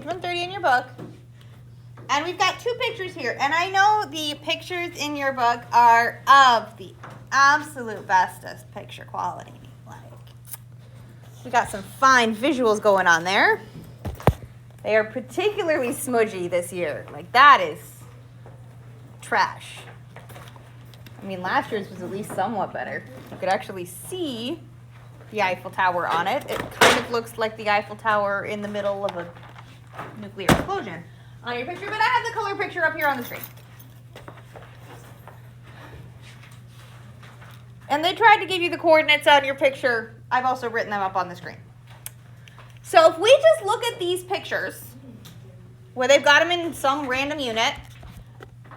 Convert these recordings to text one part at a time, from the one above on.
page 130 in your book. And we've got two pictures here. And I know the pictures in your book are of the absolute bestest picture quality. Like, we got some fine visuals going on there. They are particularly smudgy this year. Like, that is trash. I mean, last year's was at least somewhat better. You could actually see the Eiffel Tower on it. It kind of looks like the Eiffel Tower in the middle of a nuclear explosion on your picture, but I have the color picture up here on the screen. And they tried to give you the coordinates on your picture. I've also written them up on the screen. So if we just look at these pictures, where they've got them in some random unit,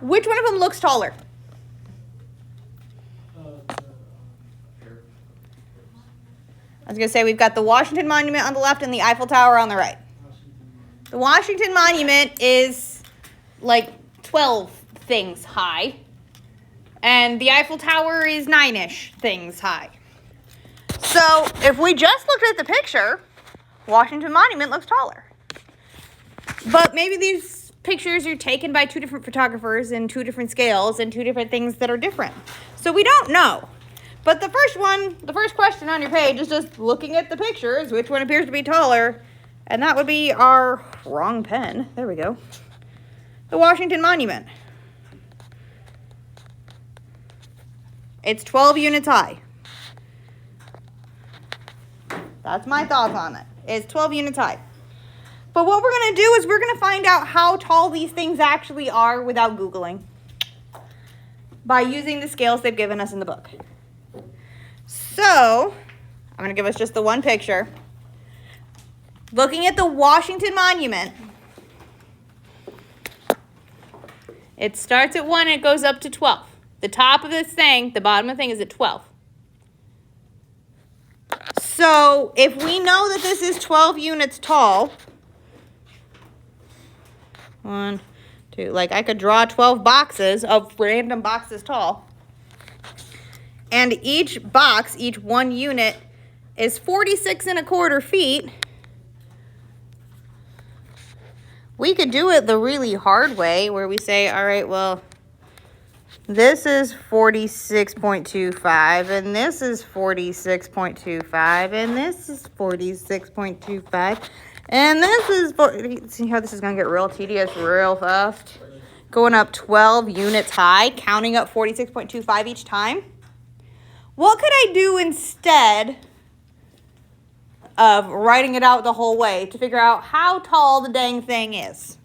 which one of them looks taller? I was going to say we've got the Washington Monument on the left and the Eiffel Tower on the right. The Washington Monument is like 12 things high, and the Eiffel Tower is 9-ish things high. So if we just looked at the picture, Washington Monument looks taller. But maybe these pictures are taken by two different photographers in two different scales and two different things that are different. So we don't know. But the first question on your page is just looking at the pictures, which one appears to be taller. And that would be our wrong pen. There we go. The Washington Monument. It's 12 units high. That's my thoughts on it. It's 12 units high. But what we're going to do is we're going to find out how tall these things actually are without Googling, by using the scales they've given us in the book. So, I'm going to give us just the one picture. Looking at the Washington Monument, it starts at 1 and it goes up to 12. The top of this thing, the bottom of the thing is at 12. So if we know that this is 12 units tall, 1, 2, like I could draw 12 boxes of random boxes tall. And each box, each one unit, is 46¼ feet. We could do it the really hard way where we say, all right, well, this is 46.25, and this is 46.25, and this is 46.25, and this is 40. See how this is going to get real tedious real fast? Going up 12 units high, counting up 46.25 each time. What could I do instead of writing it out the whole way to figure out how tall the dang thing is?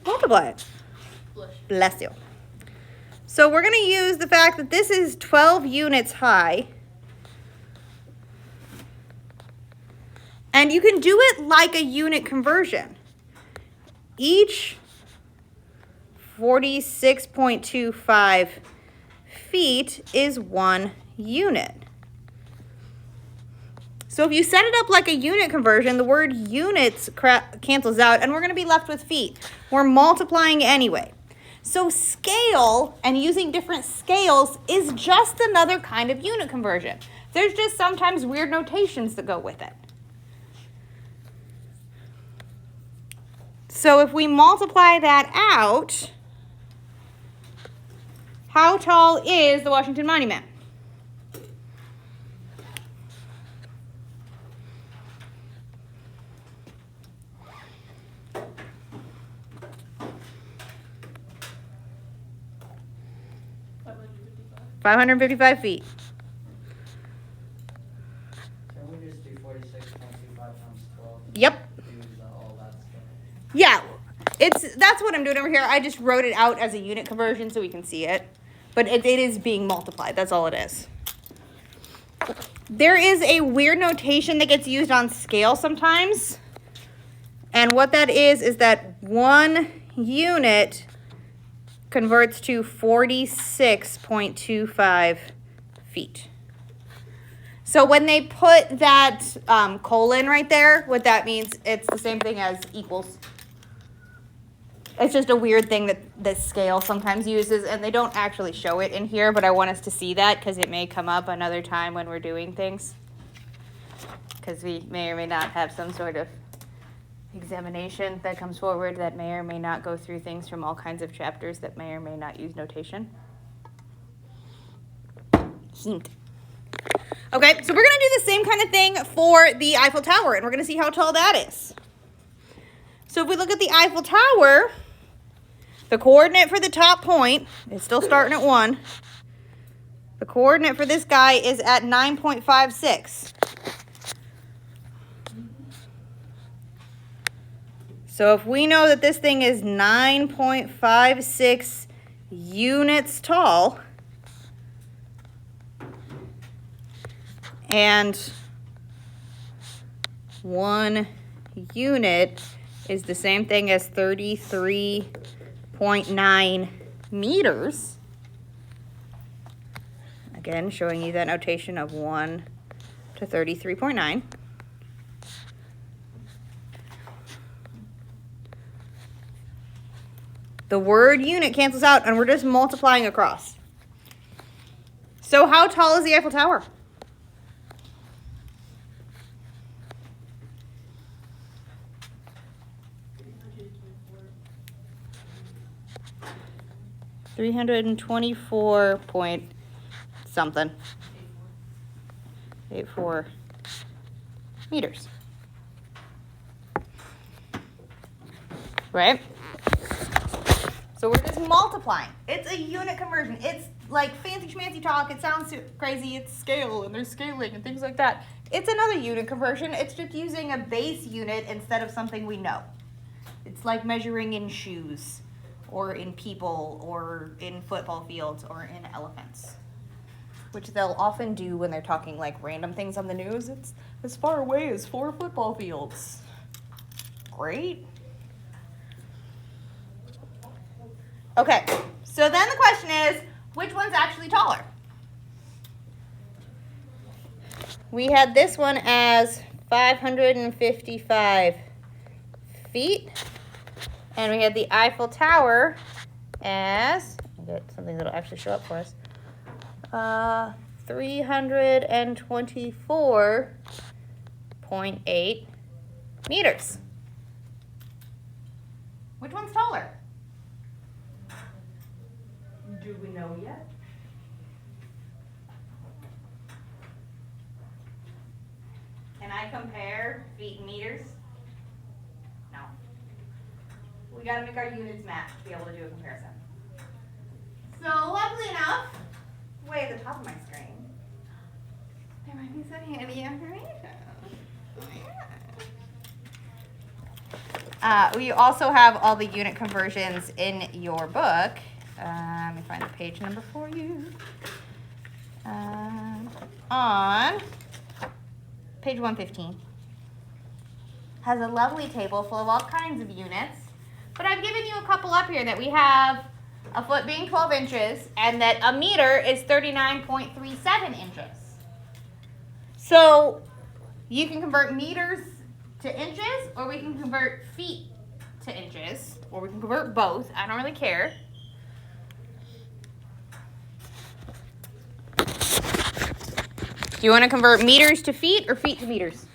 Multiply it. Bless you. So we're going to use the fact that this is 12 units high. And you can do it like a unit conversion. Each 46.25 feet is 1 unit. So if you set it up like a unit conversion, the word units cancels out, and we're going to be left with feet. We're multiplying anyway. So scale and using different scales is just another kind of unit conversion. There's just sometimes weird notations that go with it. So if we multiply that out, how tall is the Washington Monument? $555 feet. Can we just do 46.25 times 12? Yep. Use all that stuff. Yeah, that's what I'm doing over here. I just wrote it out as a unit conversion so we can see it. But it is being multiplied. That's all it is. There is a weird notation that gets used on scale sometimes. And what that is that 1 unit converts to 46.25 feet. So when they put that colon right there, what that means, it's the same thing as equals. It's just a weird thing that this scale sometimes uses, and they don't actually show it in here, but I want us to see that because it may come up another time when we're doing things. Because we may or may not have some sort of examination that comes forward that may or may not go through things from all kinds of chapters that may or may not use notation? Hint. Okay, so we're going to do the same kind of thing for the Eiffel Tower, and we're going to see how tall that is. So if we look at the Eiffel Tower, the coordinate for the top point is still starting at 1. The coordinate for this guy is at 9.56. So if we know that this thing is 9.56 units tall, and 1 unit is the same thing as 33.9 meters, again showing you that notation of 1 to 33.9. The word unit cancels out, and we're just multiplying across. So how tall is the Eiffel Tower? $324 point something. 84 meters. Right? So we're just multiplying. It's a unit conversion. It's like fancy schmancy talk. It sounds crazy. It's scale and there's scaling and things like that. It's another unit conversion. It's just using a base unit instead of something we know. It's like measuring in shoes or in people or in football fields or in elephants, which they'll often do when they're talking like random things on the news. It's as far away as 4 football fields. Great. Okay, so then the question is, which one's actually taller? We had this one as 555 feet, and we had the Eiffel Tower as, I'll get something that'll actually show up for us, 324.8 meters. Which one's taller? Do we know yet? Can I compare feet and meters? No. We gotta make our units match to be able to do a comparison. So, luckily enough, way at the top of my screen, there might be some handy information. We also have all the unit conversions in your book. Let me find the page number for you. On page 115. Has a lovely table full of all kinds of units. But I've given you a couple up here that we have a foot being 12 inches and that a meter is 39.37 inches. So you can convert meters to inches, or we can convert feet to inches, or we can convert both. I don't really care. Do you want to convert meters to feet or feet to meters?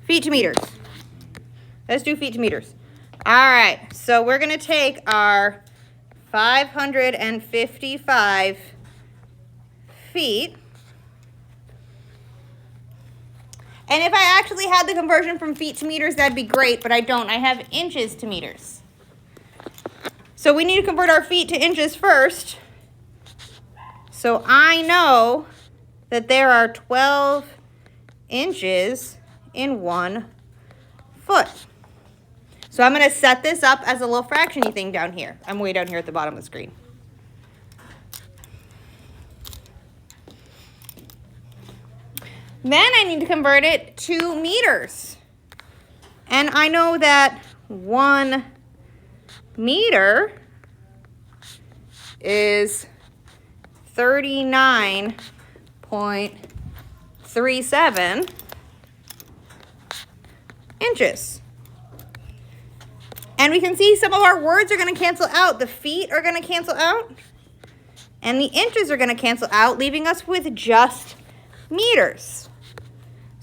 Feet to meters. Let's do feet to meters. All right, so we're going to take our 555 feet. And if I actually had the conversion from feet to meters, that'd be great, but I don't. I have inches to meters. So we need to convert our feet to inches first. So I know that there are 12 inches in 1 foot. So I'm going to set this up as a little fraction-y thing down here. I'm way down here at the bottom of the screen. Then I need to convert it to meters. And I know that 1 meter is 39.37 inches. And we can see some of our words are going to cancel out. The feet are going to cancel out. And the inches are going to cancel out, leaving us with just meters.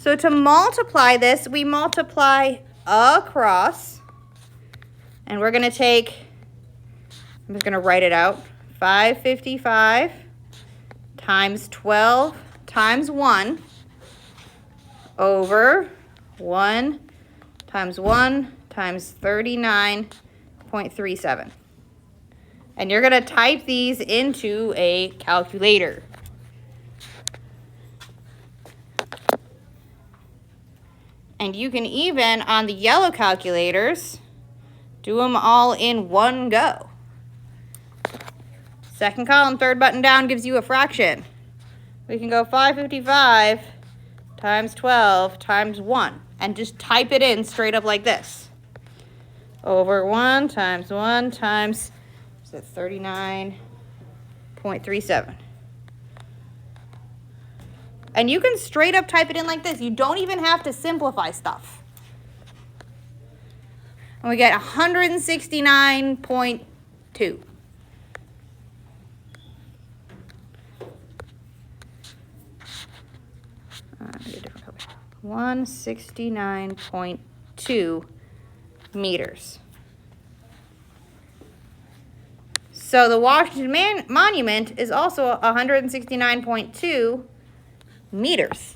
So to multiply this, we multiply across. And we're going to take, I'm just going to write it out, 555 times 12 times 1 over 1 times 39.37. And you're going to type these into a calculator. And you can even, on the yellow calculators, do them all in one go. Second column, third button down gives you a fraction. We can go 555 times 12 times 1. And just type it in straight up like this. Over 1 times 39.37. And you can straight up type it in like this. You don't even have to simplify stuff. And we get 169.2. Get a different color. 169.2 meters. So the Washington Monument is also 169.2 meters.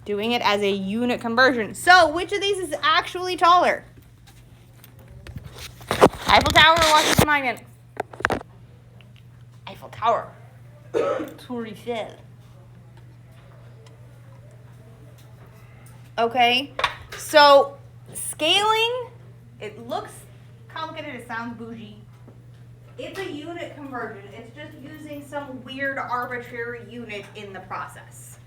Doing it as a unit conversion. So which of these is actually taller? Eiffel Tower or Washington Monument? Eiffel Tower. That's what he said. Okay, so scaling, it looks complicated, it sounds bougie. It's a unit conversion. It's just using some weird arbitrary unit in the process.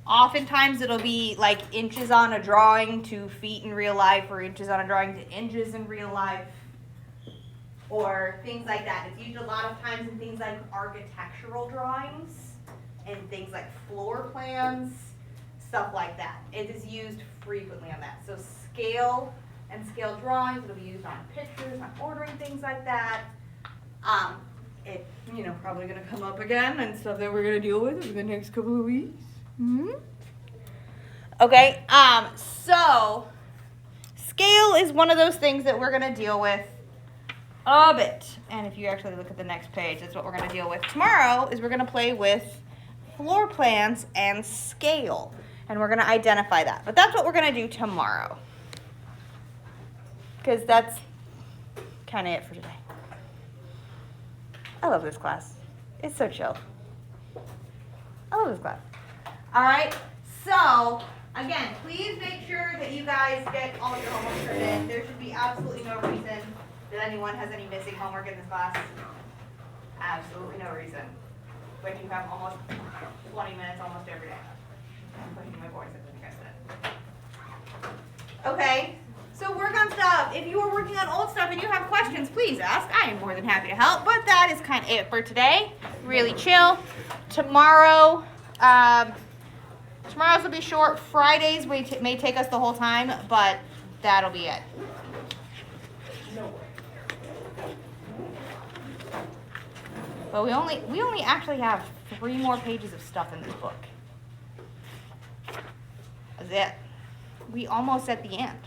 Oftentimes it'll be like inches on a drawing to feet in real life, or inches on a drawing to inches in real life, or things like that. It's used a lot of times in things like architectural drawings and things like floor plans, stuff like that. It is used frequently on that. So scale and scale drawings, it'll be used on pictures, on ordering things like that. It's, probably going to come up again and stuff that we're going to deal with in the next couple of weeks. Okay, so scale is one of those things that we're going to deal with a bit. And if you actually look at the next page, that's what we're going to deal with tomorrow, is we're going to play with floor plans and scale. And we're going to identify that. But that's what we're going to do tomorrow. Because that's kind of it for today. I love this class. It's so chill. I love this class. All right. So, again, please make sure that you guys get all your homework turned in. There should be absolutely no reason that anyone has any missing homework in this class. Absolutely no reason. But you have almost 20 minutes almost every day. I'm pushing my voice, I think I said. Okay, so work on stuff. If you are working on old stuff and you have questions, please ask. I am more than happy to help. But that is kind of it for today. Really chill. Tomorrow, tomorrow's will be short. Fridays may take us the whole time, but that'll be it. But we only actually have 3 more pages of stuff in this book. That's it. We almost at the end.